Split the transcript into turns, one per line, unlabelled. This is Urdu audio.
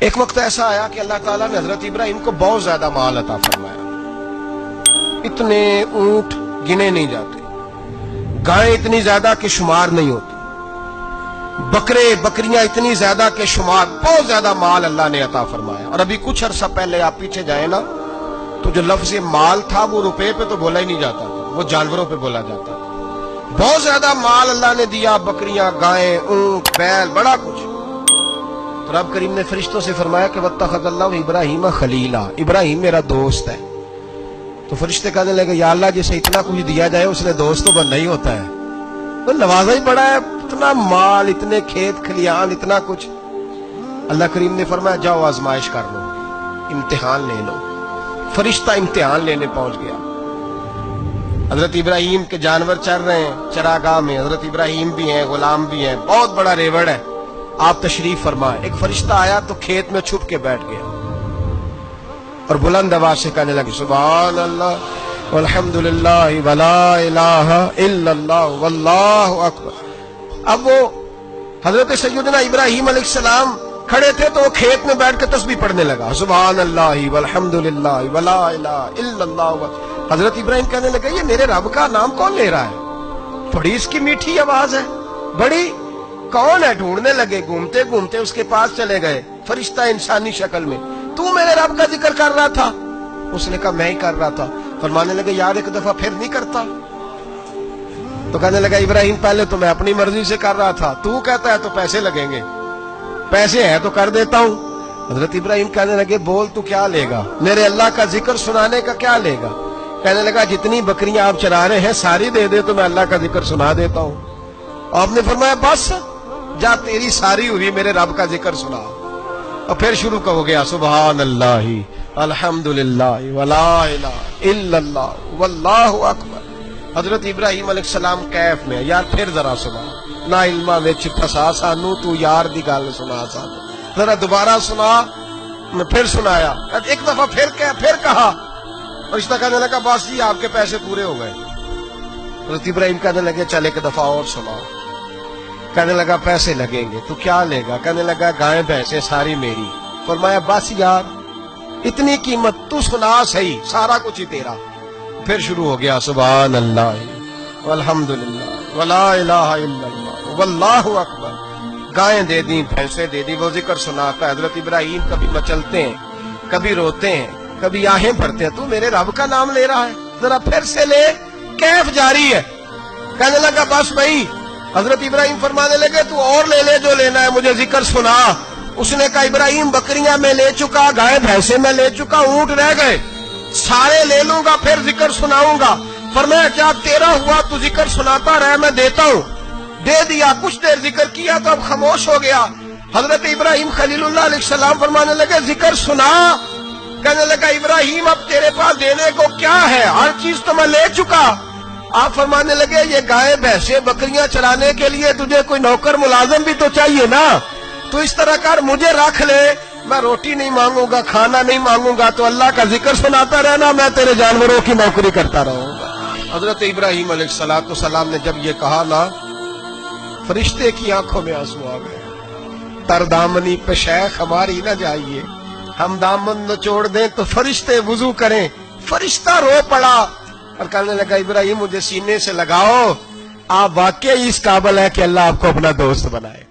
ایک وقت ایسا آیا کہ اللہ تعالیٰ نے حضرت ابراہیم کو بہت زیادہ مال عطا فرمایا. اتنے اونٹ گنے نہیں جاتے، گائیں اتنی زیادہ کہ شمار نہیں ہوتی، بکرے بکریاں اتنی زیادہ کہ شمار، بہت زیادہ مال اللہ نے عطا فرمایا. اور ابھی کچھ عرصہ پہلے آپ پیچھے جائیں نا تو جو لفظ مال تھا وہ روپے پہ تو بولا ہی نہیں جاتا تھا، وہ جانوروں پہ بولا جاتا تھا. بہت زیادہ مال اللہ نے دیا، بکریاں، گائیں، اونٹ، بیل، بڑا کچھ. تو رب کریم نے فرشتوں سے فرمایا کہ واتخذ اللہ ابراہیم خلیلا، ابراہیم میرا دوست ہے. تو فرشتے کہنے لگے یا اللہ جسے اتنا کچھ دیا جائے اس نے دوست تو بننا ہی ہوتا ہے، تو نوازا ہی پڑا ہے، اتنا مال، اتنے کھیت کھلیان، اتنا کچھ. اللہ کریم نے فرمایا جاؤ آزمائش کر لو، امتحان لے لو. فرشتہ امتحان لینے پہنچ گیا. حضرت ابراہیم کے جانور چر رہے ہیں چراگاہ میں، حضرت ابراہیم بھی ہیں، غلام بھی ہیں، بہت بڑا ریوڑ ہے. آپ تشریف فرمائے. ایک فرشتہ آیا تو کھیت میں چھپ کے بیٹھ گیا اور بلند آواز سے کہنے لگے سبحان اللہ والحمد للہ ولا الہ الا اللہ واللہ اکبر. اب وہ حضرت سیدنا ابراہیم علیہ السلام کھڑے تھے تو وہ کھیت میں بیٹھ کے تسبیح پڑھنے لگا سبحان اللہ والحمد للہ ولا الہ الا اللہ. حضرت ابراہیم کہنے لگے یہ میرے رب کا نام کون لے رہا ہے؟ بڑی اس کی میٹھی آواز ہے، بڑی، کون ہے؟ ڈھونڈنے لگے، گھومتے گھومتے اس کے پاس چلے گئے. فرشتہ انسانی شکل میں، تو میرے رب کا ذکر کر رہا تھا؟ اس نے کہا میں ہی کر رہا تھا. فرمانے لگے یار ایک دفعہ پھر نہیں کرتا؟ تو کہنے لگا ابراہیم پہلے تو میں اپنی مرضی سے کر رہا تھا، تو کہتا ہے تو پیسے لگیں گے، پیسے ہیں تو کر دیتا ہوں. حضرت ابراہیم کہنے لگے بول تو کیا لے گا؟ میرے اللہ کا ذکر سنانے کا کیا لے گا؟ کہنے لگا جتنی بکریاں آپ چرا رہے ہیں ساری دے دے تو میں اللہ کا ذکر سنا دیتا ہوں. آپ نے فرمایا بس جا تیری ساری ہوئی میرے رب کا ذکر سنا. اور پھر شروع ہو گیا سبحان اللہ الحمدللہ ولا الہ الا اللہ واللہ اکبر. حضرت ابراہیم علیہ السلام کیف میں یار پھر ذرا سنا، نا علما وچ پھسا سانو تو یار دی گل سنا سانو، ذرا دوبارہ سنا. میں پھر سنایا، ایک دفعہ پھر کہا. فرشتہ کہنے لگا بس جی آپ کے پیسے پورے ہو گئے. حضرت ابراہیم کہنے لگے چل ایک دفعہ اور سنا. کہنے لگا پیسے لگیں گے. تو کیا لے گا؟ کہنے لگا گائیں بھینسیں ساری میری. فرمایا بس یار اتنی قیمت، تو سنا صحیح، سارا کچھ ہی تیرا. پھر شروع ہو گیا سبحان اللہ والحمدللہ ولا الہ الا اللہ واللہ اکبر. گائیں دے دی، بھینسیں دے دی، وہ ذکر سناتا ہے. حضرت ابراہیم کبھی مچلتے ہیں، کبھی روتے ہیں، کبھی آہیں بھرتے ہیں. تو میرے رب کا نام لے رہا ہے، ذرا پھر سے لے. کیف جاری ہے. کہنے لگا بس بھائی. حضرت ابراہیم فرمانے لگے تو اور لے لے جو لینا ہے، مجھے ذکر سنا. اس نے کہا ابراہیم بکریاں میں لے چکا، گائے بھینسیں میں لے چکا، اونٹ رہ گئے، سارے لے لوں گا پھر ذکر سناؤں گا. فرمایا کیا تیرا ہوا تو ذکر سناتا رہے، میں دیتا ہوں. دے دیا. کچھ دیر ذکر کیا تو اب خاموش ہو گیا. حضرت ابراہیم خلیل اللہ علیہ السلام فرمانے لگے ذکر سنا. کہنے لگا ابراہیم اب تیرے پاس دینے کو کیا ہے؟ ہر چیز تو میں لے چکا. آپ فرمانے لگے یہ گائے بھینسیں بکریاں چرانے کے لیے تجھے کوئی نوکر ملازم بھی تو چاہیے نا. تو اس طرح کر مجھے رکھ لے، میں روٹی نہیں مانگوں گا، کھانا نہیں مانگوں گا، تو اللہ کا ذکر سناتا رہنا، میں تیرے جانوروں کی نوکری کرتا رہوں گا. حضرت ابراہیم علیہ السلام نے جب یہ کہا نا، فرشتے کی آنکھوں میں آنسو آ گئے. تردامنی پہ شیخ ہماری نہ جائیے، ہم دامن نچوڑ دیں تو فرشتے وضو کریں. فرشتہ رو پڑا اور کہنے لگا ابراہیم مجھے سینے سے لگاؤ، آپ واقعی اس قابل ہے کہ اللہ آپ کو اپنا دوست بنائے.